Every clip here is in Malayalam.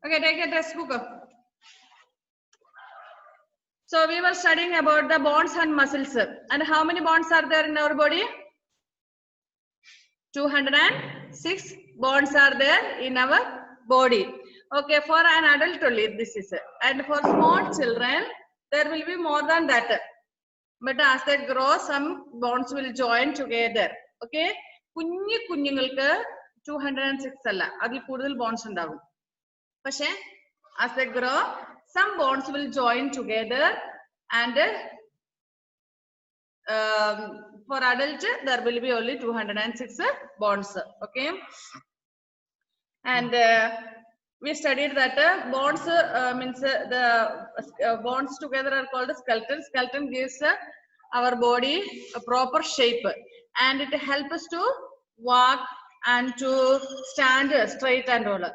Okay, take a textbook. So we were studying about the bones and muscles. And how many bones are there in our body? 206 bones are there in our body. Okay, for an adult only this is. And for small children, there will be more than that. But as they grow, some bones will join together. Okay, കുഞ്ഞുങ്ങൾക്ക് 206 അല്ല, അതിൽ കൂടുതൽ ബോൺസ് ഉണ്ടാവും. പക്ഷേ as they grow, some bonds will join together, and for adult there will be only 206 bonds. Okay, and we studied that bonds means the bonds together are called skeleton. Skeleton gives our body a proper shape, and it helps us to walk and to stand straight and all.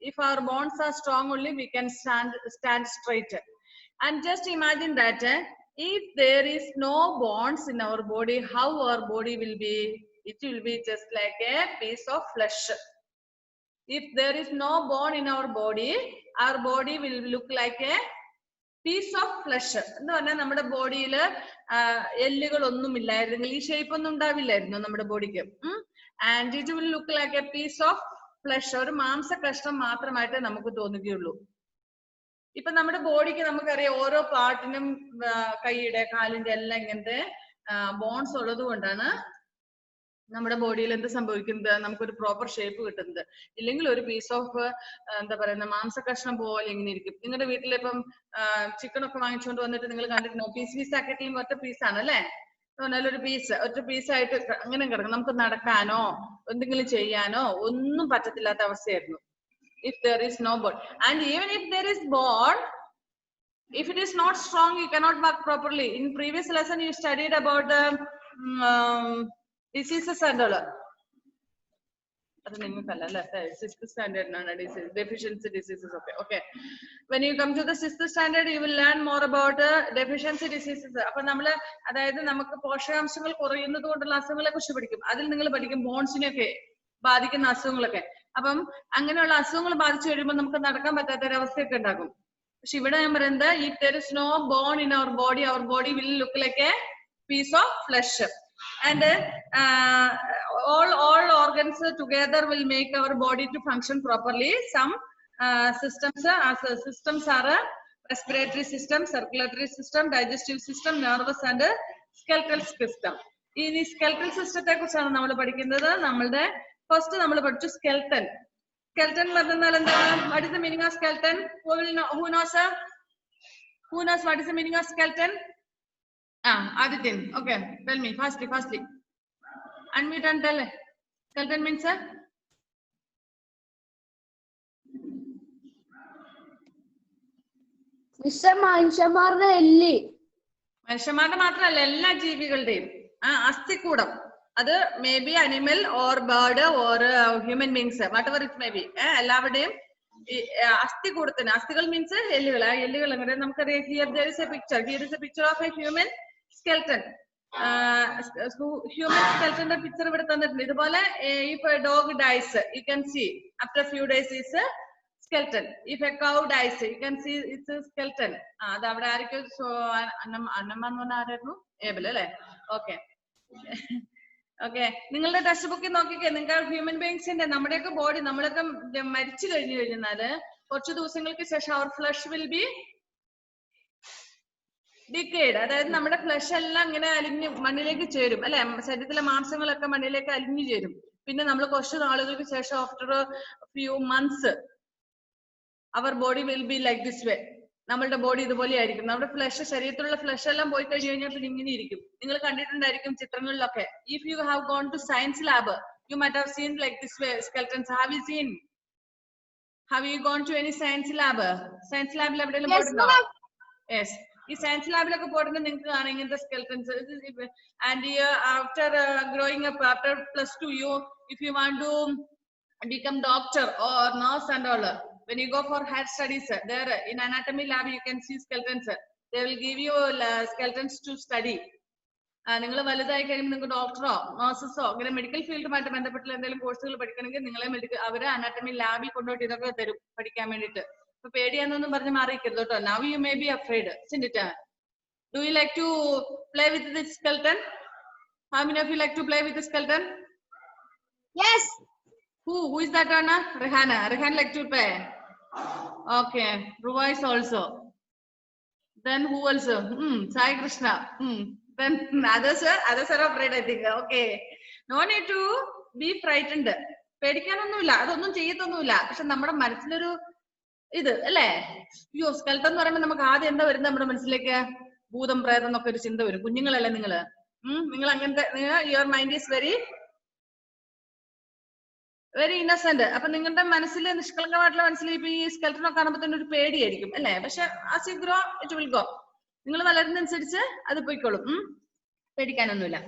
If our bones are strong only, we can stand straight. And just imagine that if there is no bones in our body, how our body will be? It will be just like a piece of flesh. If there is no bone in our body will look like a piece of flesh. എന്ന് പറഞ്ഞാൽ നമ്മുടെ ബോഡിയിൽ എല്ലുകൾ ഒന്നും ഇല്ലായിരുന്നെങ്കിൽ ഈ ഷേപ്പ് ഒന്നും ഉണ്ടാവില്ലായിരുന്നു നമ്മുടെ ബോഡിക്ക്. And it will look like a piece of flesh. ഒരു മാംസ കഷ്ണം മാത്രമായിട്ട് നമുക്ക് തോന്നുകയുള്ളൂ. ഇപ്പൊ നമ്മുടെ ബോഡിക്ക് നമുക്കറിയാം ഓരോ പാർട്ടിനും കൈയുടെ കാലിന്റെ എല്ലാം ഇങ്ങനത്തെ ബോൺസ് ഉള്ളത് കൊണ്ടാണ് നമ്മുടെ ബോഡിയിൽ എന്ത് സംഭവിക്കുന്നത്, നമുക്കൊരു പ്രോപ്പർ ഷേപ്പ് കിട്ടുന്നത്. ഇല്ലെങ്കിൽ ഒരു പീസ് ഓഫ് എന്താ പറയുന്ന മാംസ കഷ്ണം പോലെ ഇങ്ങനെ ഇരിക്കും. നിങ്ങളുടെ വീട്ടിലിപ്പം ചിക്കൻ ഒക്കെ വാങ്ങിച്ചുകൊണ്ട് വന്നിട്ട് നിങ്ങൾ കണ്ടിട്ടുണ്ടോ? പീസ് ആക്കിയിട്ടില്ലെങ്കിൽ ഒറ്റ പീസാണ് അല്ലേ? ഒരു ഒറ്റ പീസായിട്ട് അങ്ങനെ കിടക്കും. നമുക്ക് നടക്കാനോ എന്തെങ്കിലും ചെയ്യാനോ ഒന്നും പറ്റത്തില്ലാത്ത അവസ്ഥയായിരുന്നു. If there is no bone, and even if there is bone, if it is not strong, you cannot walk properly. In previous lesson you studied about the diseases and all. Sixth standard disease, deficiency diseases. Okay. When you come to the sixth standard, you will learn more about deficiency diseases. അപ്പൊ നമ്മള് അതായത് നമുക്ക് പോഷകാംശങ്ങൾ കുറയുന്നത് കൊണ്ടുള്ള അസുഖങ്ങളെ കുറിച്ച് പഠിക്കും. അതിൽ നിങ്ങൾ പഠിക്കും ബോൺസിനെയൊക്കെ ബാധിക്കുന്ന അസുഖങ്ങളൊക്കെ. അപ്പം അങ്ങനെയുള്ള അസുഖങ്ങൾ ബാധിച്ചു കഴിയുമ്പോൾ നമുക്ക് നടക്കാൻ പറ്റാത്ത ഒരു അവസ്ഥയൊക്കെ ഉണ്ടാകും. പക്ഷെ ഇവിടെ ഞാൻ പറയുന്നത് if there is no bone in our body will look like a piece of flesh, and all organs together will make our body to function properly. Some systems are respiratory system, circulatory system, digestive system, nervous and skeletal system. ഈ skeletal system കുറിച്ചാണ് നമ്മൾ പഠിക്കുന്നത്. നമ്മളുടെ ഫസ്റ്റ് നമ്മൾ പഠിച്ചു skeleton. Skeleton പറഞ്ഞാൽ എന്താണ്? What is the meaning of skeleton? Who knows what is the meaning of skeleton? Adityan. Okay, tell me fastly. Unmute and tell. Skeleton means മനുഷ്യന്മാരുടെ എല്ല്. മനുഷ്യന്മാരുടെ മാത്രമല്ല, എല്ലാ ജീവികളുടെയും അസ്ഥികൂടം. അത് may be animal or bird or human beings, whatever it may be. എല്ലാവരുടെയും അസ്ഥികൂടത്തിന്, അസ്ഥികൾ മീൻസ് എല്ലുകൾ. ആ എല്ലുകൾ അങ്ങനെ നമുക്കറിയാം. Here there is a picture of a human skeleton. Human സ്കെൽട്ടന്റെ പിക്ചർ ഇവിടെ തന്നിട്ടുണ്ട്. ഇതുപോലെ if a dog dies you can see after few days is skeleton. If a cow dies, you can see it's a skeleton. അത് അവിടെ ആയിരിക്കും. അന്നമ്മ എന്ന് പറഞ്ഞാൽ ആരായിരുന്നു? ഏബൽ അല്ലേ? ഓക്കെ. നിങ്ങളുടെ ടെക്സ്റ്റ് ബുക്കിൽ നോക്കിക്കേ. നിങ്ങൾക്ക് ഹ്യൂമൻ ബീങ്സിന്റെ നമ്മുടെയൊക്കെ ബോഡി, നമ്മളൊക്കെ മരിച്ചു കഴിഞ്ഞു കഴിഞ്ഞാല് കുറച്ച് ദിവസങ്ങൾക്ക് ശേഷം our flesh will be decayed. അതായത് നമ്മുടെ ഫ്ലഷ് എല്ലാം ഇങ്ങനെ അലിഞ്ഞ് മണ്ണിലേക്ക് ചേരും അല്ലെ? ശരീരത്തിലെ മാംസങ്ങളൊക്കെ മണ്ണിലേക്ക് അലിഞ്ഞു ചേരും. പിന്നെ നമ്മൾ കുറച്ച് നാളുകൾക്ക് ശേഷം after few months our body will be like this way. നമ്മളുടെ ബോഡി ഇതുപോലെ ആയിരിക്കും. നമ്മുടെ ഫ്ലഷ്, ശരീരത്തിലുള്ള ഫ്ലഷ് എല്ലാം പോയി കഴിഞ്ഞു കഴിഞ്ഞാൽ പിന്നെ ഇങ്ങനെ ഇരിക്കും. നിങ്ങൾ കണ്ടിട്ടുണ്ടായിരിക്കും ചിത്രങ്ങളിലൊക്കെ. If you have gone to science lab, you might have seen like this way skeletons. Have you gone to any science lab? Science ലാബിൽ എവിടെയെങ്കിലും പോയിട്ടുണ്ടോ? Yes. ഈ സയൻസ് ലാബിലൊക്കെ പോയിട്ട് നിങ്ങൾക്ക് കാണാം ഇങ്ങനത്തെ skeletons. And after growing up, after +2, if you want to become doctor or nurse and all, when you go for higher studies, there in anatomy lab you can see skeletons. They will give you skeletons to study. നിങ്ങൾ വലുതായി കഴിയുമ്പോൾ നിങ്ങൾക്ക് ഡോക്ടറോ നഴ്സസോ അങ്ങനെ മെഡിക്കൽ ഫീൽഡുമായിട്ട് ബന്ധപ്പെട്ടുള്ള എന്തെങ്കിലും കോഴ്സുകൾ പഠിക്കണമെങ്കിൽ നിങ്ങളെ അവര് അനാട്ടമി ലാബിൽ കൊണ്ടുപോയിട്ട് ഇതൊക്കെ തരും പഠിക്കാൻ വേണ്ടിയിട്ട്. ഇപ്പൊ പേടിയാന്നൊന്നും പറഞ്ഞ് മാറിയിരിക്കരുത് കേട്ടോ. Now you may be afraid, isn't it? Do you like to play with the skeleton? How many of you like to play with the skeleton? Yes. Who is that one? Rehana. Rehan like to play. Okay. Ruwais also. Then who else? Sai Krishna. Then others are afraid, I think. Okay. No need to be frightened. പേടിക്കാനൊന്നുമില്ല, അതൊന്നും ചെയ്യത്തൊന്നുമില്ല. പക്ഷെ നമ്മുടെ മനസ്സിലൊരു ഇത് അല്ലേ, അയ്യോ സ്കെൽട്ടൻ എന്ന് പറയുമ്പോൾ നമുക്ക് ആദ്യം എന്താ വരുന്നത് നമ്മുടെ മനസ്സിലേക്ക്? ഭൂതം പ്രേതം എന്നൊക്കെ ഒരു ചിന്ത വരും. കുഞ്ഞുങ്ങളല്ലേ നിങ്ങള്? നിങ്ങൾ അങ്ങനത്തെ, your mind is very Innocent. അപ്പൊ നിങ്ങളുടെ മനസ്സിൽ, നിഷ്കളങ്കമായിട്ടുള്ള മനസ്സിൽ ഇപ്പൊ ഈ സ്കെൽട്ടനൊക്കെ കാണുമ്പോൾ തന്നെ ഒരു പേടിയായിരിക്കും അല്ലെ? പക്ഷെ as you grow it will go. നിങ്ങൾ വളരുന്നതനുസരിച്ച് അത് പോയിക്കോളും. പേടിക്കാനൊന്നുമില്ല.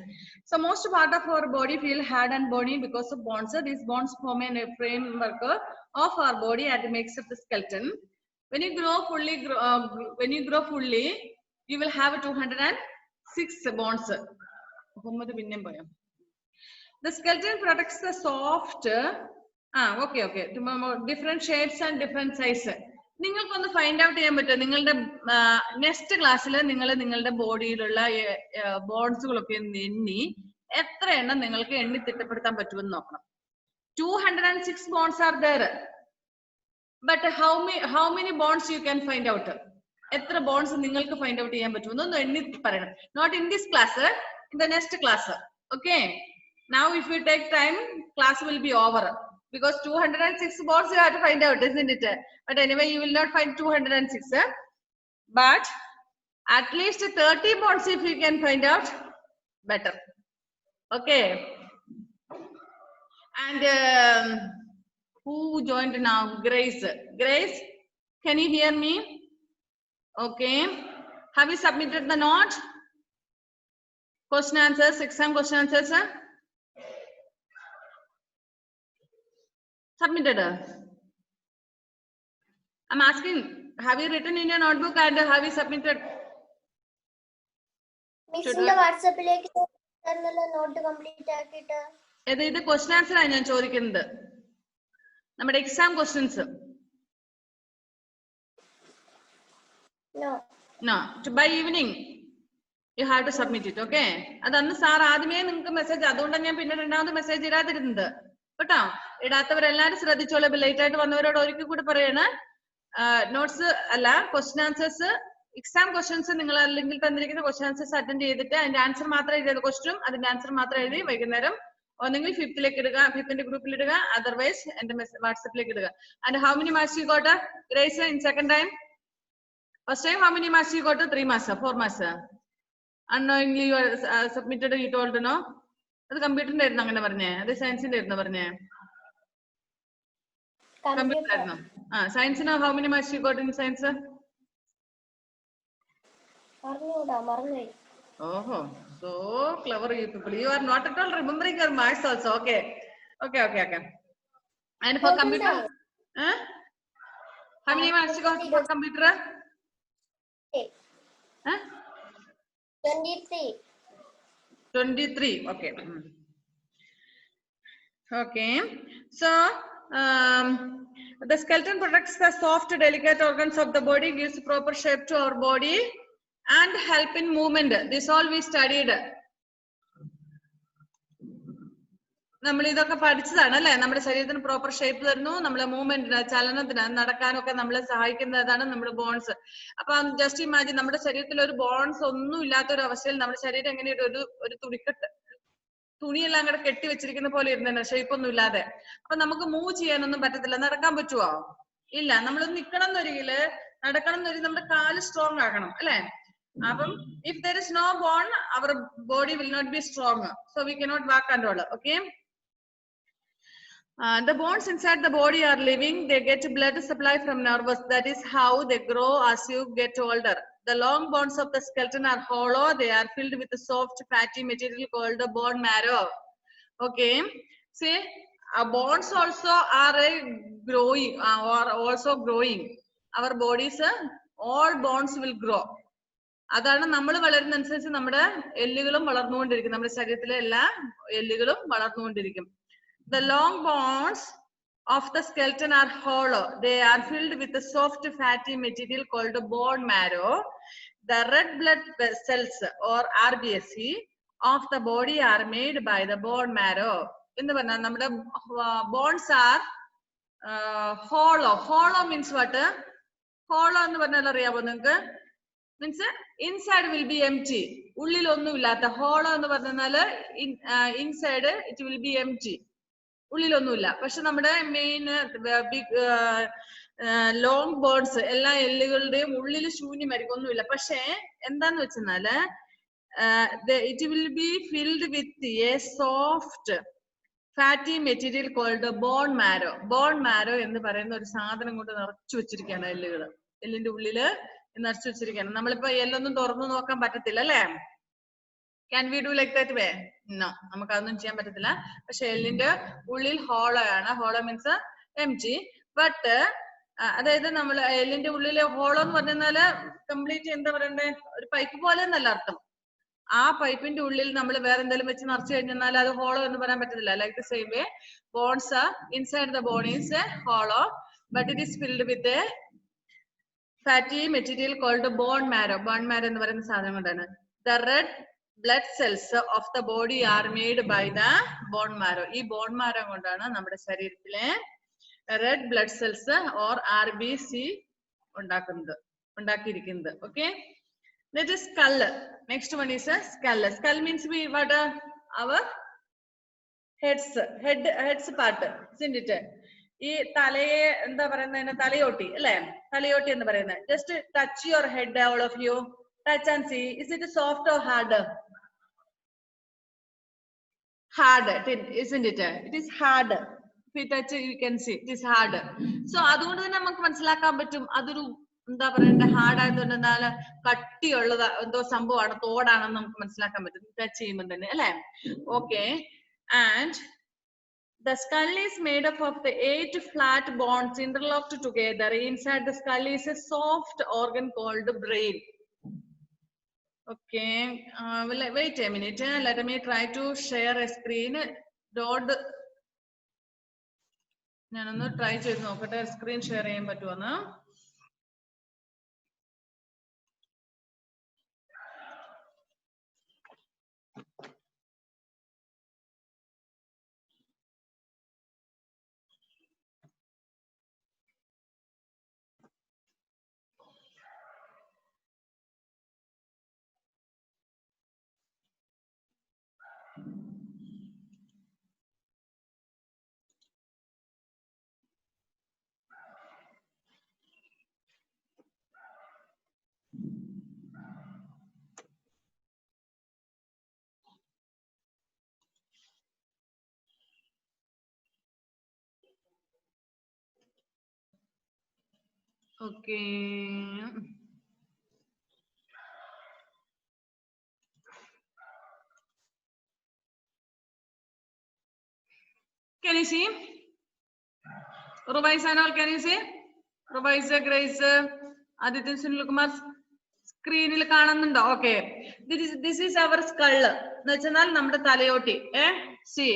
So most part of our body feel hard and bony because of bones. These bones form a framework of our body and makes up the skeleton. When you grow fully, you will have 206 bones. The skeleton protects the soft. Okay. Different shapes and different size. നിങ്ങൾക്കൊന്ന് ഫൈൻഡ് ഔട്ട് ചെയ്യാൻ പറ്റുമോ? നിങ്ങളുടെ നെക്സ്റ്റ് ക്ലാസ്സിൽ നിങ്ങൾ നിങ്ങളുടെ ബോഡിയിലുള്ള ബോൺസുകളൊക്കെ എണ്ണി എത്ര എണ്ണം നിങ്ങൾക്ക് എണ്ണി തിട്ടപ്പെടുത്താൻ പറ്റുമെന്ന് നോക്കണം. 206 bones are there. But how many bones you can find out? എത്ര ബോൺസ് നിങ്ങൾക്ക് ഫൈൻഡ് ഔട്ട് ചെയ്യാൻ പറ്റുമെന്ന് എണ്ണി പറയണം. Not in this class, in the next class. Okay. Now if you take time, class will be over. Because 206 bones you have to find out, isn't it? But anyway, you will not find 206. But at least 30 bones if you can find out, better. Okay. And who joined now? Grace. Grace, can you hear me? Okay. Have you submitted the note? Question answers, exam question answers. Submitted. I'm asking, have you written in your notebook and have you submitted? Miss in the WhatsApp like note complete ആക്കിട്ട്. ഇത് ക്വസ്റ്റ്യൻ ആൻസർ ആണ് ഞാൻ ചോദിക്കുന്നത്. നമ്മുടെ exam questions. No. By evening you have to submit it. Okay. അതന്ന് സാർ ആദ്യമേ നിങ്ങൾക്ക് മെസ്സേജ്, അതുകൊണ്ടാണ് ഞാൻ പിന്നെ രണ്ടാമത് മെസ്സേജ് ഇടാതിരുന്നത് കേട്ടോ. ഇടാത്തവരെല്ലാരും ശ്രദ്ധിച്ചോളൂ. ലേറ്റ് ആയിട്ട് വന്നവരോട് ഒരിക്കൽ കൂടി പറയാണ്, നോട്ട്സ് അല്ല, ക്വസ്റ്റ്യൻ ആൻസേഴ്സ്, എക്സാം ക്വസ്റ്റ്യൻസ് നിങ്ങൾ അല്ലെങ്കിൽ തന്നിരിക്കുന്ന ക്വസ്റ്റ്യൻ ആൻസേഴ്സ് അറ്റൻഡ് ചെയ്തിട്ട് അതിന്റെ ആൻസർ മാത്രം എഴുതിയത്, ക്വസ്റ്റ്യനും അതിന്റെ ആൻസർ മാത്രം എഴുതി വൈകുന്നേരം ഒന്നെങ്കിൽ 5th ഇടുക, 5th ഗ്രൂപ്പിൽ ഇടുക, അതർവൈസ് എന്റെ വാട്സ്ആപ്പിലേക്ക് ഇടുക. And how many marks you got grace in second time? First time how many marks you got? 3 marks, 4 marks. Unknowingly you are submitted, you told, no? അത് കമ്പ്യൂട്ടറിന്റെ ആയിരുന്നു അങ്ങനെ പറഞ്ഞേ? അത് സയൻസിന്റെ ആയിരുന്നു പറഞ്ഞേ? കമ്പ്യൂട്ടർ ആയിരുന്നു. സയൻസിന് how many marks you got in science? ഓഹോ, so clever you people. You are not at all remembering your marks also. Okay. And for computer, how many marks you got for computer? 23. Okay. Okay. So the skeleton protects the soft, delicate organs of the body, gives proper shape to our body, and help in movement. This all we studied. നമ്മൾ ഇതൊക്കെ പഠിച്ചതാണ് അല്ലെ? നമ്മുടെ ശരീരത്തിന് പ്രോപ്പർ ഷേപ്പ് തരുന്നു, നമ്മളെ മൂവ്മെന്റിന്, ചലനത്തിന്, നടക്കാനൊക്കെ നമ്മളെ സഹായിക്കുന്നതാണ് നമ്മുടെ ബോൺസ്. അപ്പൊ ജസ്റ്റ് ഇമാജിൻ, നമ്മുടെ ശരീരത്തിൽ ഒരു ബോൺസ് ഒന്നും ഇല്ലാത്ത ഒരു അവസ്ഥയിൽ നമ്മുടെ ശരീരം എങ്ങനെയൊരു ഒരു തുണിയെല്ലാം കൂടെ കെട്ടി വെച്ചിരിക്കുന്ന പോലെ ഇരുന്ന ഷേപ്പ് ഒന്നും ഇല്ലാതെ. അപ്പൊ നമുക്ക് മൂവ് ചെയ്യാനൊന്നും പറ്റത്തില്ല. നടക്കാൻ പറ്റുവോ? ഇല്ല. നമ്മൾ നിക്കണം എന്നൊരിക്കല്, നടക്കണം എന്നൊരു നമ്മുടെ കാല് സ്ട്രോങ് ആകണം അല്ലെ? അപ്പം if there is no bone, our body will not be strong, so we cannot walk and all. Okay. The bones inside the body are living. They get blood supply from nerves. That is how they grow as you get older. The long bones of the skeleton are hollow. They are filled with a soft fatty material called the bone marrow. Okay. See, bones also are growing, Our bodies, all bones will grow. അതാണ് നമ്മൾ വളരുന്നതനുസരിച്ച് നമ്മുടെ എല്ലുകളും വളർന്നുകൊണ്ടിരിക്കും. നമ്മുടെ ശരീരത്തിലെ എല്ലാ എല്ലുകളും വളർന്നുകൊണ്ടിരിക്കും. The long bones of the skeleton are hollow. They are filled with a soft fatty material called bone marrow. The red blood cells or RBC of the body are made by the bone marrow. In the നമ്മുടെ bones are hollow. Hollow means what? Hollow എന്ന് പറഞ്ഞാൽ അറിയാമോ നിങ്ങൾക്ക്? Means inside will be empty. ഉള്ളിൽ ഒന്നുമില്ലാത്ത. Hollow എന്ന് പറഞ്ഞാല് inside it will be empty. ഉള്ളിലൊന്നുമില്ല. പക്ഷെ നമ്മുടെ മെയിൻ ബിഗ് ലോങ് ബോൺസ് എല്ലാ എല്ലുകളുടെയും ഉള്ളിൽ ശൂന്യമായിരിക്കും, ഒന്നുമില്ല. പക്ഷെ എന്താന്ന് വെച്ചെന്നാല് it will be filled with a soft fatty material called bone marrow. Bone marrow എന്ന് പറയുന്ന ഒരു സാധനം കൊണ്ട് നിറച്ചു വെച്ചിരിക്കുകയാണ് എല്ലുകൾ. എല്ലിന്റെ ഉള്ളില് നിറച്ചു വെച്ചിരിക്കുകയാണ്. നമ്മളിപ്പോ എല്ലൊന്നും തുറന്നു നോക്കാൻ പറ്റത്തില്ല അല്ലേ? Can we do like that way? No, നമുക്ക് അതൊന്നും ചെയ്യാൻ പറ്റത്തില്ല. പക്ഷെ എല്ലിന്റെ ഉള്ളിൽ ഹോളോ ആണ്. Hollow means empty. ബട്ട് അതായത് നമ്മൾ എല്ലിന്റെ ഉള്ളിലെ ഹോളോ എന്ന് പറഞ്ഞാല് കംപ്ലീറ്റ് എന്താ പറയണ്ടേ, ഒരു പൈപ്പ് പോലെ എന്നല്ല അർത്ഥം. ആ പൈപ്പിന്റെ ഉള്ളിൽ നമ്മൾ വേറെ എന്തെങ്കിലും വെച്ച് നിറച്ചു കഴിഞ്ഞാൽ അത് ഹോളോ എന്ന് പറയാൻ പറ്റത്തില്ല. Like the same way bones are inside the bone is hollow but it is filled with a fatty material called bone marrow. Bone marrow എന്ന് പറയുന്ന സാധനം കൊണ്ടാണ്. The red blood cells of the body are made by the bone marrow. ഈ bone marrow കൊണ്ടാണ് നമ്മുടെ ശരീരത്തിലെ red blood cells or RBC ഉണ്ടാക്കിയിരിക്കുന്നത്. Okay, that is skull. Next one is a skull. Skull means what? Our heads part, isn't it? ഈ തലയെ എന്താ പറയുന്നതിന് തലയോട്ടി അല്ലെ? തലയോട്ടി എന്ന് പറയുന്നത്. Just touch your head, all of you touch and see. Is it soft or hard? Hard, isn't it? It is hard. If you touch it, you can see it is hard. So അതുകൊണ്ട് തന്നെ നമുക്ക് മനസ്സിലാക്കാൻ പറ്റും അതൊരു എന്താ പറയണ്ടേ, ഹാർഡ് ആയതുകൊണ്ട് എന്നാൽ കട്ടിയുള്ളത് എന്തോ സംഭവമാണ്, തോടാണെന്ന് നമുക്ക് മനസ്സിലാക്കാൻ പറ്റും ടച്ച് ചെയ്യുമ്പോൾ തന്നെ അല്ലെ? Okay. And the skull is made up of the 8 flat bones interlocked together. Inside the skull is a soft organ called brain. Okay, wait a minute. Let me try to share a screen. ഞാനൊന്ന് ട്രൈ ചെയ്ത് നോക്കട്ടെ സ്ക്രീൻ ഷെയർ ചെയ്യാൻ പറ്റുമെന്ന്. Okay. Can you see? Revise and all, can you see? Revise, Grace, Aditya Sunilkumar, screen il കാണുന്നുണ്ടോ? Okay. This is our skull. എന്ന് വെച്ചാൽ നമ്മുടെ തലയോട്ടി. See.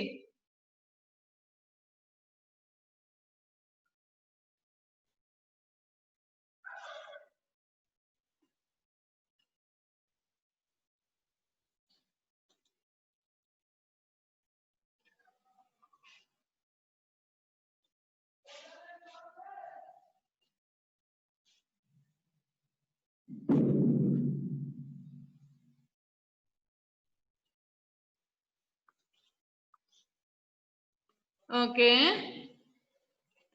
Okay.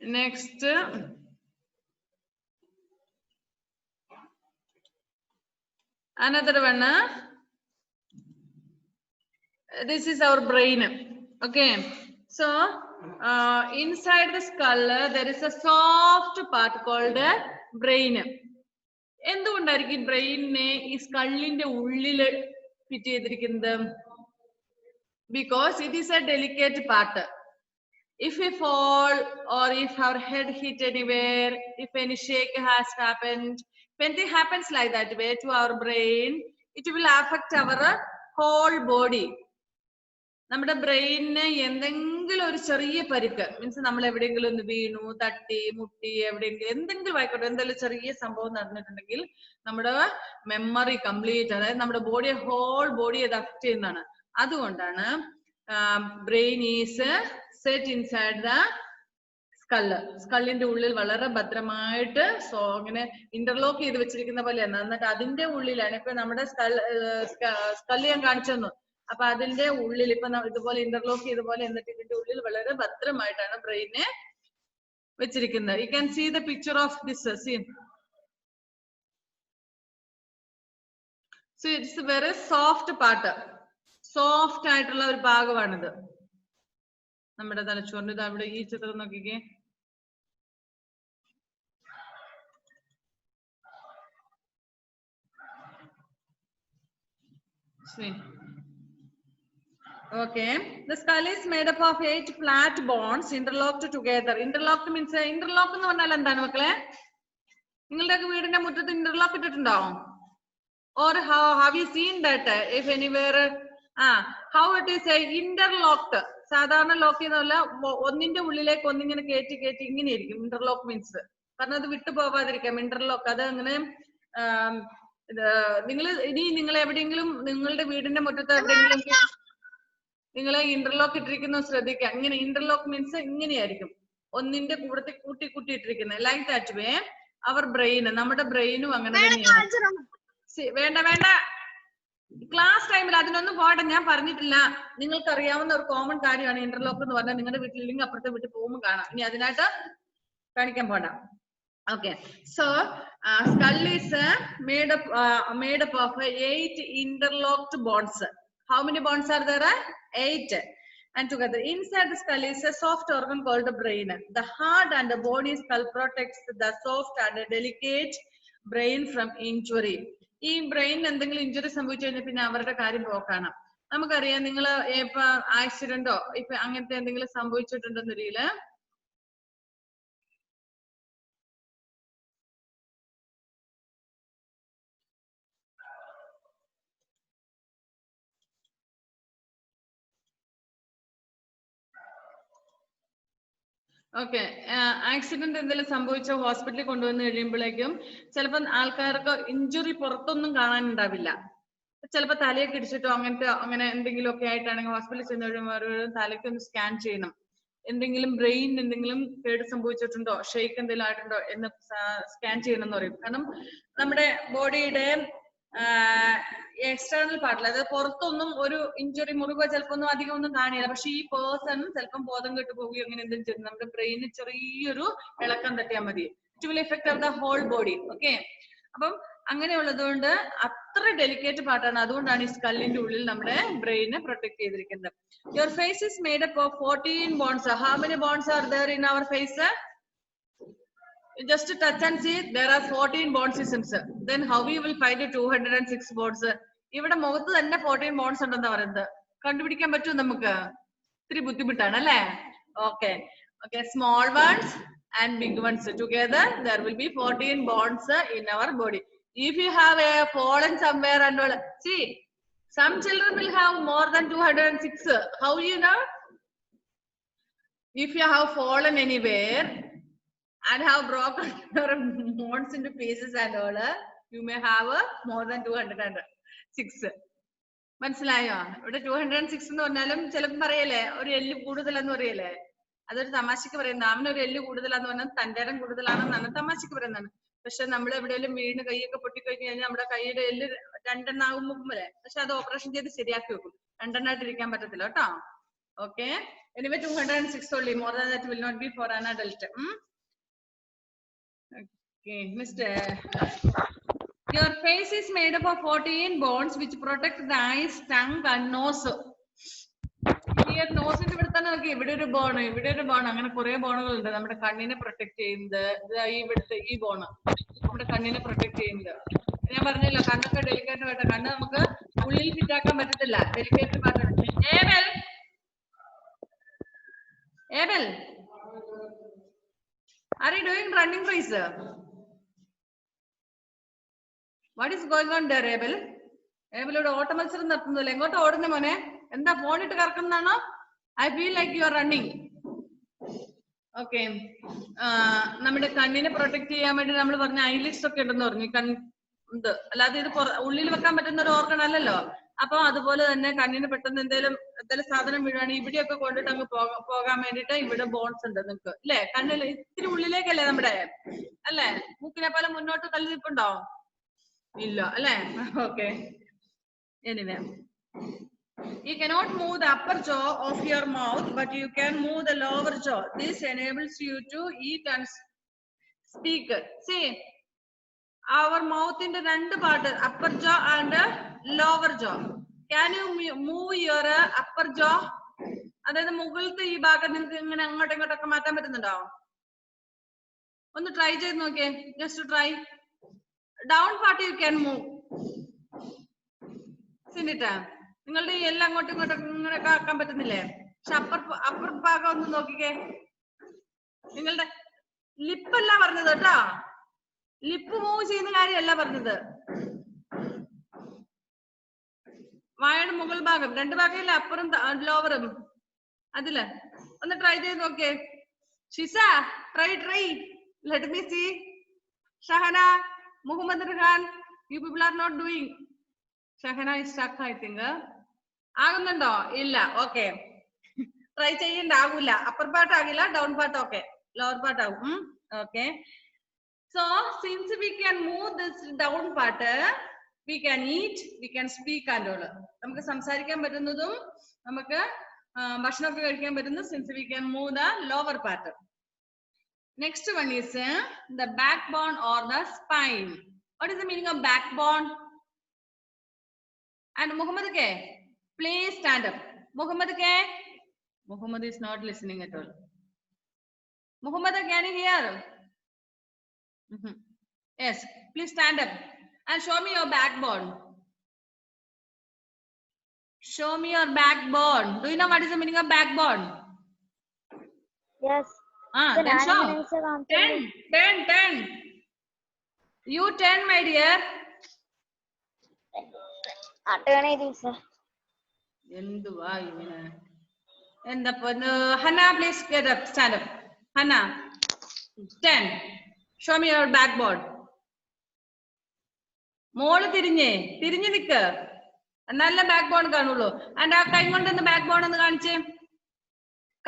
Next. Another one. This is our brain. Okay. So inside the skull there is a soft part called brain. എന്തുകൊണ്ടായിരിക്കും ബ്രെയിനിനെ ഈ സ്കള്ളിന്റെ ഉള്ളിൽ ഫിറ്റ് ചെയ്തിരിക്കുന്നത്? Because it is a delicate part. If we fall or if our head hit anywhere, if any shake has happened, if anything happens like that way to our brain, it will affect our whole body. നമ്മുടെ ബ്രെയിനിന് എന്തെങ്കിലും എന്തെങ്കിലും ഒരു ചെറിയ പരിക്ക് മീൻസ് നമ്മൾ എവിടെയെങ്കിലും ഒന്ന് വീണു, തട്ടി, മുട്ടി, എവിടെയെങ്കിലും എന്തെങ്കിലും ആയിക്കോട്ടെ, എന്തെങ്കിലും ചെറിയ സംഭവം നടന്നിട്ടുണ്ടെങ്കിൽ നമ്മുടെ മെമ്മറി കംപ്ലീറ്റ്, അതായത് നമ്മുടെ ബോഡിയെ ഹോൾ ബോഡി ഇത് അഫക്ട് ചെയ്യുന്നതാണ്. അതുകൊണ്ടാണ് brain is set inside the സ്കള്ളിന്റെ ഉള്ളിൽ വളരെ ഭദ്രമായിട്ട് ഇങ്ങനെ ഇന്റർലോക്ക് ചെയ്ത് വെച്ചിരിക്കുന്ന പോലെയാണ്. എന്നിട്ട് അതിന്റെ ഉള്ളിലാണ് ഇപ്പൊ നമ്മുടെ സ്കള്ള് ഞാൻ കാണിച്ചു തന്നു. അപ്പൊ അതിന്റെ ഉള്ളിൽ ഇപ്പൊ ഇതുപോലെ ഇന്റർലോക്ക് ചെയ്ത പോലെ, എന്നിട്ട് ഇതിന്റെ ഉള്ളിൽ വളരെ ഭദ്രമായിട്ടാണ് ബ്രെയിനെ വെച്ചിരിക്കുന്നത്. You can see the picture of this. So it's very soft part, soft ആയിട്ടുള്ള ഒരു ഭാഗമാണിത് നമ്മുടെ തലച്ചോറിന്റെ. ഇത് അവിടെ ഈ ചിത്രം നോക്കിക്കേ. Okay, the skull is made up of 8 flat bones interlocked together. Interlocked means interlock എന്ന് പറഞ്ഞാൽ എന്താണ് മക്കളെ? നിങ്ങളുടെയൊക്കെ വീടിന്റെ മുറ്റത്ത് interlock ഇട്ടിട്ടുണ്ടാവും? Or how have you seen that if anywhere? How it is interlocked. സാധാരണ ലോക്ക് ചെയ്യുന്നതല്ല, ഒന്നിന്റെ ഉള്ളിലേക്ക് ഒന്നിങ്ങനെ കയറ്റി കയറ്റി ഇങ്ങനെ ഇരിക്കും. ഇന്റർലോക്ക് മീൻസ് കാരണം അത് വിട്ടു പോവാതിരിക്കാം. ഇന്റർലോക്ക് അത് അങ്ങനെ നിങ്ങൾ എവിടെയെങ്കിലും നിങ്ങളുടെ വീടിന്റെ മുറ്റത്ത് എവിടെയെങ്കിലും നിങ്ങൾ ഇന്റർലോക്ക് ഇട്ടിരിക്കുന്ന ശ്രദ്ധിക്കുക. ഇങ്ങനെ ഇന്റർലോക്ക് മീൻസ് ഇങ്ങനെയായിരിക്കും, ഒന്നിന്റെ കൂടത്തിൽ കൂട്ടി കൂട്ടിയിട്ടിരിക്കുന്നത്. Like that way our brain, നമ്മുടെ ബ്രെയിനും അങ്ങനെ തന്നെയാണ്. വേണ്ട വേണ്ട, ക്ലാസ് ടൈമിൽ അതിനൊന്നും പോട്ടെ, ഞാൻ പറഞ്ഞിട്ടില്ല. നിങ്ങൾക്ക് അറിയാവുന്ന ഒരു കോമൺ കാര്യമാണ് ഇന്റർലോക്ക് എന്ന് പറഞ്ഞാൽ. നിങ്ങളുടെ വീട്ടിലില്ലെങ്കിൽ അപ്പുറത്തെ വീട്ടിൽ പോകുമ്പോൾ കാണാം. ഇനി അതിനായിട്ട് കാണിക്കാൻ പോണ്ട. Okay, so skull is made up of 8 interlocked bones. How many bones are there? 8. And together inside the skull is a soft organ called the brain. The heart and the body skull protects the soft and delicate brain from injury. ഈ ബ്രെയിൻ എന്തെങ്കിലും ഇഞ്ചുറി സംഭവിച്ചു കഴിഞ്ഞാൽ പിന്നെ അവരുടെ കാര്യം പോക്കാണ്. നമുക്കറിയാം, നിങ്ങൾ ഇപ്പൊ ആക്സിഡന്റോ ഇപ്പൊ അങ്ങനത്തെ എന്തെങ്കിലും സംഭവിച്ചിട്ടുണ്ടെന്നൊരിക്കല് ഓക്കെ, ആക്സിഡന്റ് എന്തെങ്കിലും സംഭവിച്ച ഹോസ്പിറ്റലിൽ കൊണ്ടുവന്ന് കഴിയുമ്പോഴേക്കും ചിലപ്പോൾ ആൾക്കാർക്ക് ഇഞ്ചുറി പുറത്തൊന്നും കാണാനുണ്ടാവില്ല. ചിലപ്പോൾ തലയൊക്കെ ഇടിച്ചിട്ടോ അങ്ങനെ എന്തെങ്കിലും ഒക്കെ ആയിട്ടാണെങ്കിൽ ഹോസ്പിറ്റലിൽ ചെന്ന് കഴിയുമ്പോൾ തലയ്ക്ക് ഒന്ന് സ്കാൻ ചെയ്യണം. എന്തെങ്കിലും ബ്രെയിൻ എന്തെങ്കിലും കേട് സംഭവിച്ചിട്ടുണ്ടോ, ഷെയ്ക്ക് എന്തെങ്കിലും ആയിട്ടുണ്ടോ എന്ന് സ്കാൻ ചെയ്യണം എന്ന് പറയും. കാരണം നമ്മുടെ ബോഡിയുടെ എക്സ്റ്റേണൽ പാർട്ടിൽ, അതായത് പുറത്തൊന്നും ഒരു ഇഞ്ചുറി മുറിവോ ചിലപ്പോ ഒന്നും അധികം ഒന്നും കാണില്ല. പക്ഷെ ഈ പേഴ്സൺ ചിലപ്പം ബോധം കെട്ടു പോവുകയോ അങ്ങനെ എന്തെങ്കിലും ചെയ്യും. നമ്മുടെ ബ്രെയിനിന് ചെറിയൊരു ഇളക്കം തട്ടിയാൽ മതി. It will effect of the whole body. Okay, അപ്പം അങ്ങനെയുള്ളത് കൊണ്ട് അത്ര ഡെലിക്കേറ്റ് പാർട്ടാണ്. അതുകൊണ്ടാണ് ഈ സ്കല്ലിന്റെ ഉള്ളിൽ നമ്മുടെ ബ്രെയിനെ പ്രൊട്ടക്ട് ചെയ്തിരിക്കുന്നത്. Your face is made up of 14 bones. How many bones are there in our face? Just touch and see, there are 14 bones. Then how we will find 206 bones? ഇവിടെ മുഖത്ത് തന്നെ 14 bones ഉണ്ടെന്ന് പറയുന്നത് കണ്ടുപിടിക്കാൻ പറ്റും നമുക്ക്? ഇത്തിരി ബുദ്ധിമുട്ടാണ് അല്ലേ? Okay okay, small ones and big ones together there will be 14 bones in our body. If you have fallen somewhere and all, see, some children will have more than 206. How you know? If you have fallen anywhere and have broken your bones into pieces and all, you may have more than 206. മനസ്സിലായോ? ഇവിടെ 206 എന്ന് പറഞ്ഞാലും ചിലപ്പോൾ പറയല്ലേ ഒരു എല്ല് കൂടുതലെന്ന് പറയല്ലേ, അതൊരു തമാശക്ക് പറയുന്നത്. അവനൊരു എല്ല് കൂടുതലാന്ന് പറഞ്ഞാൽ തന്റെ ഇടം കൂടുതലാണെന്നാണ് തമാശക്ക് പറയുന്നതാണ്. പക്ഷെ നമ്മൾ എവിടെയെങ്കിലും വീണ് കൈയൊക്കെ പൊട്ടിക്കഴിഞ്ഞു കഴിഞ്ഞാൽ നമ്മുടെ കൈയുടെ എല്ല് 2 എണ്ണാകുമ്പോൾ പക്ഷെ അത് ഓപ്പറേഷൻ ചെയ്ത് ശരിയാക്കി വെക്കും. 2 എണ്ണായിട്ട് ഇരിക്കാൻ പറ്റത്തില്ല കേട്ടോ. Okay, anyway 206 only. More than that will not be for an adult. Okay, Mr. Your face is made up of 14 bones which protect the eyes, tongue and nose. Here nose ന്റെ ഇവിടെ തന്നെ നോക്കി, ഇവിടെ ഒരു ബോൺ, ഇവിടെ ഒരു ബോൺ, അങ്ങനെ കുറെ ബോണുകളുണ്ട് നമ്മുടെ കണ്ണിനെ പ്രൊട്ടക്ട് ചെയ്യുന്നത്. ഇവിടുത്തെ ഈ ബോണ് നമ്മുടെ കണ്ണിനെ പ്രൊട്ടക്ട് ചെയ്യുന്നത്. ഞാൻ പറഞ്ഞല്ലോ കണ്ണൊക്കെ ഡെലിക്കേറ്റ് ആയിട്ട്, കണ്ണ് നമുക്ക് ഉള്ളിൽ ഫിറ്റ് ആക്കാൻ പറ്റത്തില്ല, ഡെലിക്കേറ്റ് പാർട്ടാണ്. Abel, are you doing running race? What is going on there, Abel? Abel ഇവിടെ ഓട്ട മത്സരം നടത്തുന്നില്ല. എങ്ങോട്ട് ഓടുന്ന മോനെ? എന്താ ഫോണിട്ട് കറക്കുന്നതാണോ? I feel like you are running. Okay. നമ്മുടെ കണ്ണിനെ പ്രൊട്ടക്ട് ചെയ്യാൻ വേണ്ടി നമ്മൾ പറഞ്ഞ ഐലിഡ്സ് ഒക്കെ ഉണ്ടെന്ന് പറഞ്ഞു. ഇത് അല്ലാതെ ഇത് ഉള്ളിൽ വെക്കാൻ പറ്റുന്ന ഒരു ഓർഗൺ അല്ലല്ലോ. അപ്പൊ അതുപോലെ തന്നെ കണ്ണിന് പെട്ടെന്ന് എന്തെങ്കിലും സാധനം വീഴുവാണെങ്കിൽ ഇവിടെയൊക്കെ കൊണ്ടിട്ട് അങ്ങ് പോകാൻ വേണ്ടിട്ട് ഇവിടെ ബോൺസ് ഉണ്ട് നിങ്ങൾക്ക് അല്ലെ. കണ്ണിൽ ഇത്തിരി ഉള്ളിലേക്കല്ലേ നമ്മുടെ അല്ലെ. മൂക്കിനെ പോലെ മുന്നോട്ട് തള്ളി നിൽപ്പുണ്ടോ? ഇല്ല അല്ലെ. Okay. Anyway, you cannot move the upper jaw of your mouth, but you can move the lower jaw. This enables you to eat and speak. See, our mouth in the two part, upper jaw and lower jaw. Can you move your upper jaw? അതായത് മുകളിലത്തെ ഈ ഭാഗം നിങ്ങൾക്ക് ഇങ്ങനെ അങ്ങോട്ടും ഇങ്ങോട്ടൊക്കെ മാറ്റാൻ പറ്റുന്നുണ്ടോ? ഒന്ന് ട്രൈ ചെയ്ത് നോക്കിയേ. Just try. Down part you can move. സിനിട്ടാ നിങ്ങളുടെ ഈ എല്ലാം അങ്ങോട്ടും ഇങ്ങോട്ടും ഇങ്ങനെ ആക്കാൻ പറ്റുന്നില്ലേ? പക്ഷെ അപ്പർ ഭാഗം ഒന്ന് നോക്കിക്കേ. നിങ്ങളുടെ ലിപ്പല്ല പറഞ്ഞത് കേട്ടോ. ലിപ്പ് മൂവ് ചെയ്യുന്ന കാര്യമല്ല പറഞ്ഞത്. വായയുടെ മുകൾ ഭാഗം, രണ്ട് ഭാഗമില്ല, അപ്പറും ലോവറും. അതില് ഒന്ന് ട്രൈ ചെയ്ത് നോക്കിയേ. Shiza try. Let me see. Shahana, Muhammad Rihan, you people are not doing. Shahana is stuck, I think. ആകുന്നുണ്ടോ? ഇല്ല. ഓക്കെ, ട്രൈ ചെയ്യണ്ട. ആകൂല. അപ്പർ പാർട്ട് ആകില്ല, down part okay, lower part ആകും. Okay. So since we can move this down part, we can eat, we can speak and all. നമുക്ക് സംസാരിക്കാൻ പറ്റുന്നതും നമുക്ക് ഭക്ഷണമൊക്കെ കഴിക്കാൻ പറ്റുന്നു. Since we can move the lower part. Next one is the backbone or the spine. What is the meaning of backbone? And Muhammad K, please stand up. Muhammad K. Muhammad is not listening at all. Muhammad, can you hear? Yes, please stand up and show me your backbone. Show me your backbone. Do you know what is the meaning of backbone? Yes. Then show. 10. You 10, my dear. എന്തുവാ ഇങ്ങനെ? എന്താ Hanna, please get up, stand up. Hanna, 10. Show me your backbone. മോള് തിരിഞ്ഞു നിക്ക്, നല്ല ബാക്ക് ബോൺ കാണുള്ളൂ. ആൻഡ് ആ കൈ കൊണ്ടൊന്ന് ബാക്ക് ബോൺ ഒന്ന് കാണിച്ചേ.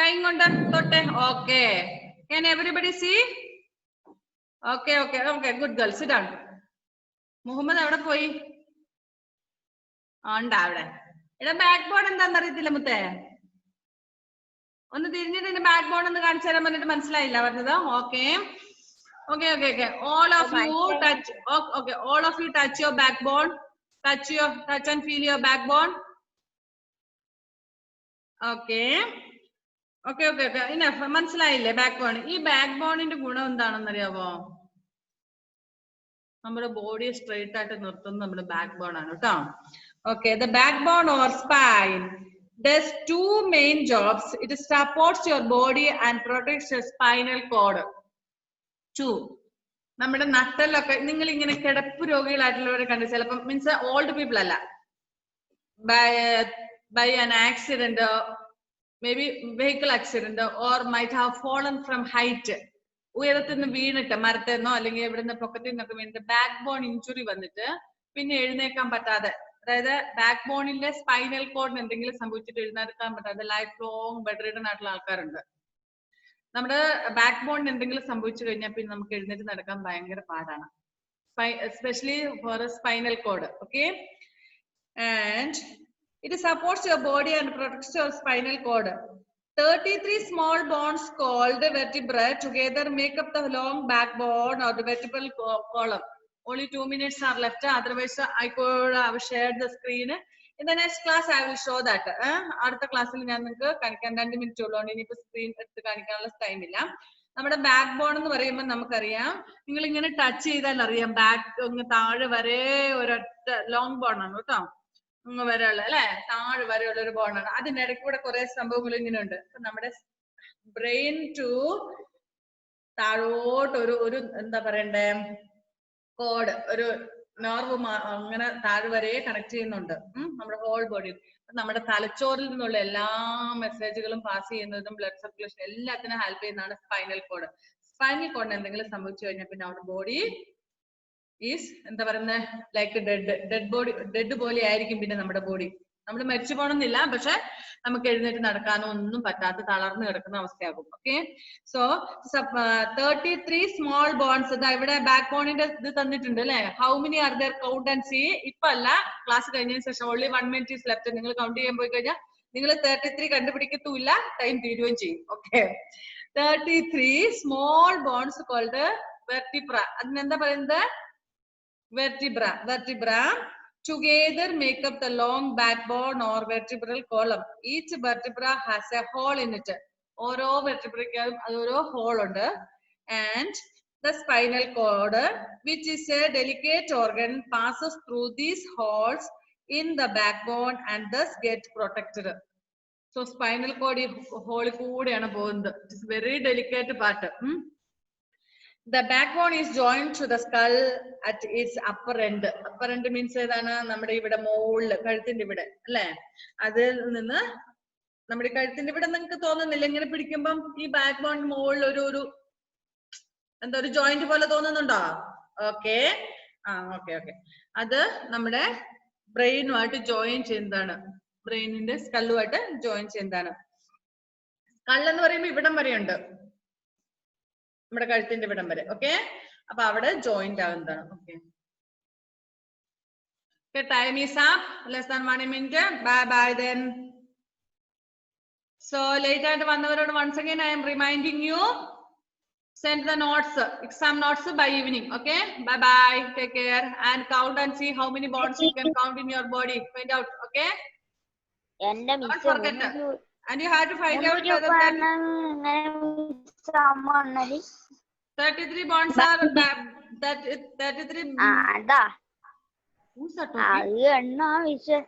കൈ കൊണ്ട് തൊട്ടെ. Okay. Can everybody see? Okay. Good girl. Sit down. Muhammad എവിടെ പോയി? ഉണ്ടാ അവിടെ. ഇവിടെ ബാക്ക് ബോൺ എന്താന്ന് അറിയത്തില്ല മുത്തേ. ഒന്ന് തിരിഞ്ഞിട്ട് ബാക്ക് ബോൺ ഒന്ന് കാണിച്ചു തരാൻ പറഞ്ഞിട്ട് മനസ്സിലായില്ല പറഞ്ഞത്. Okay. All of you touch. Okay. All of you touch your backbone. Touch and feel your backbone. Okay. Enough. മനസ്സിലായില്ലേ ബാക്ക് ബോൺ? ഈ ബാക്ക് ബോണിന്റെ ഗുണം എന്താണെന്ന് അറിയാവോ? നമ്മുടെ ബോഡിയെ സ്ട്രെയിറ്റ് ആയിട്ട് നിർത്തുന്നത് നമ്മുടെ ബാക്ക് ബോൺ ആണ് കേട്ടോ. Okay, the backbone or spine does two main jobs. It supports your body and protects your spinal cord. 2. നമ്മുടെ നട്ടലൊക്കെ നിങ്ങൾ ഇങ്ങനെ കിടപ്പ് രോഗികളായിട്ടുള്ളവരെ കണ്ടു ചിലപ്പോൾ, മീൻസ് ഓൾഡ് പീപ്പിൾ അല്ല, by an accident, maybe vehicle accident, or might have fallen from height. ഉയരത്തിൽ നിന്ന് വീണിട്ട്, മരത്തിന്നോ അല്ലെങ്കിൽ എവിടുന്ന് പൊക്കത്തിൽ നിന്നൊക്കെ വീണിട്ട് ബാക്ക് ബോൺ ഇഞ്ചുറി വന്നിട്ട് പിന്നെ എഴുന്നേക്കാൻ പറ്റാതെ, അതായത് ബാക്ക് ബോണിന്റെ സ്പൈനൽ കോഡിന് എന്തെങ്കിലും സംഭവിച്ചിട്ട് എഴുന്നേൽക്കാൻ പറ്റാതെ ലൈഫ് ലോങ് ബെഡ് റിഡൻ ആയിട്ടുള്ള ആൾക്കാരുണ്ട്. നമ്മുടെ ബാക്ക് ബോണിന് എന്തെങ്കിലും സംഭവിച്ചു കഴിഞ്ഞാൽ പിന്നെ നമുക്ക് എഴുന്നേറ്റ് നടക്കാൻ ഭയങ്കര പാടാണ്, especially for spinal cord. Okay. And it supports your body and protects your spinal cord. 33 small bones called vertebrae together make up the long backbone or the vertebral column. Only 2 minutes are left. Otherwise, I could have shared the screen. In the next class, I will show that. അടുത്ത ക്ലാസ്സിൽ ഞാൻ നിങ്ങൾക്ക് കാണിക്കാൻ 2 മിനിറ്റ് ഉള്ളതുകൊണ്ട് ഇനിയിപ്പോ സ്ക്രീൻ എടുത്ത് കാണിക്കാനുള്ള ടൈം ഇല്ല. നമ്മുടെ ബാക്ക് ബോൺ എന്ന് പറയുമ്പോൾ നമുക്കറിയാം, നിങ്ങൾ ഇങ്ങനെ ടച്ച് ചെയ്താൽ അറിയാം, ബാക്ക് ഒന്ന് താഴെ വരെ ഒരൊറ്റ ലോങ് ബോൺ ആണ് കേട്ടോ. അങ്ങ് വരെയുള്ള അല്ലെ, താഴെ വരെയുള്ള ഒരു ബോണാണ്. അതിന്റെ ഇടയ്ക്ക് കൂടെ കുറെ സംഭവങ്ങൾ ഇങ്ങനെ ഉണ്ട്. അപ്പൊ നമ്മുടെ ബ്രെയിൻ ടു താഴോട്ട് ഒരു എന്താ പറയണ്ടേ, കോഡ്, ഒരു നെർവ് അങ്ങനെ താഴെ വരെ കണക്ട് ചെയ്യുന്നുണ്ട് നമ്മുടെ ഹോൾ ബോഡി. നമ്മുടെ തലച്ചോറിൽ നിന്നുള്ള എല്ലാ മെസ്സേജുകളും പാസ് ചെയ്യുന്നതും ബ്ലഡ് സർക്കുലേഷൻ എല്ലാത്തിനും ഹെൽപ്പ് ചെയ്യുന്നതാണ് സ്പൈനൽ കോഡ്. സ്പൈനൽ കോഡിന് എന്തെങ്കിലും സംഭവിച്ചു കഴിഞ്ഞാൽ പിന്നെ നമ്മുടെ ബോഡി ഈസ് എന്താ പറയുന്നത് ലൈക്ക് ഡെഡ് പോലെ ആയിരിക്കും പിന്നെ നമ്മുടെ ബോഡി. നമ്മൾ മരിച്ചു പോകണമെന്നില്ല, പക്ഷെ നമുക്ക് എഴുന്നേറ്റ് നടക്കാനോ ഒന്നും പറ്റാത്ത തളർന്നു കിടക്കുന്ന അവസ്ഥയാകും. Okay, so 33 small bones. ഇവിടെ ബാക്ക് ബോണിന്റെ ഇത് തന്നിട്ടുണ്ട് അല്ലെ. How many are there? Count and see. ഇപ്പൊ അല്ല, ക്ലാസ് കഴിഞ്ഞതിന് ശേഷം. Only 1 minute is left. നിങ്ങൾ കൗണ്ട് ചെയ്യാൻ പോയി കഴിഞ്ഞാൽ നിങ്ങൾ 33 കണ്ടുപിടിക്കത്തുമില്ല, ടൈം തീരുകയും ചെയ്യും. Okay, 33 small bones called vertebra. അതിനെന്താ പറയുന്നത്? Vertebra together make up the long backbone or vertebral column. Each vertebra has a hole in it. ഓരോ വെർട്ടിബ്രയ്ക്കും അതൊരു ഹോൾ ഉണ്ട്. And the spinal cord, which is a delicate organ, passes through these holes in the backbone and thus get protected. So spinal cord ഹോളിൽ കൂടെയാണ് പോകുന്നത്. It is very delicate part. The backbone is joined to the skull at its upper end. Upper end means ഏതാണ്? നമ്മുടെ ഇവിടെ മുകളില് കഴുത്തിന്റെ ഇവിടെ അല്ലെ. അതിൽ നിന്ന് നമ്മുടെ കഴുത്തിന്റെ ഇവിടെ നിങ്ങൾക്ക് തോന്നുന്നില്ല ഇങ്ങനെ പിടിക്കുമ്പം ഈ ബാക്ക് ബോൺ മുകളിൽ ഒരു എന്താ ഒരു ജോയിന്റ് പോലെ തോന്നുന്നുണ്ടോ? Okay, okay. അത് നമ്മുടെ ബ്രെയിനുമായിട്ട് ജോയിൻ ചെയ്യുന്നതാണ്. ബ്രെയിനിന്റെ സ്കല്ലുമായിട്ട് ജോയിൻ ചെയ്യുന്നതാണ്. സ്കൾ എന്ന് പറയുമ്പോൾ ഇവിടം വരെയുണ്ട്, നമ്മുടെ കഴുത്തിന്റെ ഇവിടം വരെ. ഓക്കെ, അപ്പൊ അവിടെ ജോയിന്റ് ആവുന്നതാണ്. Okay, time is up. Less than 1 minute. Bye then. So late ആയിട്ട് വന്നവരോട് once again I am reminding you, send the notes, exam notes by evening. Okay, bye, take care and count and see how many bonds you can count in your body. Find out. Okay, don't forget. And you have to find out whether 33 bonds are 33. Who's that talking?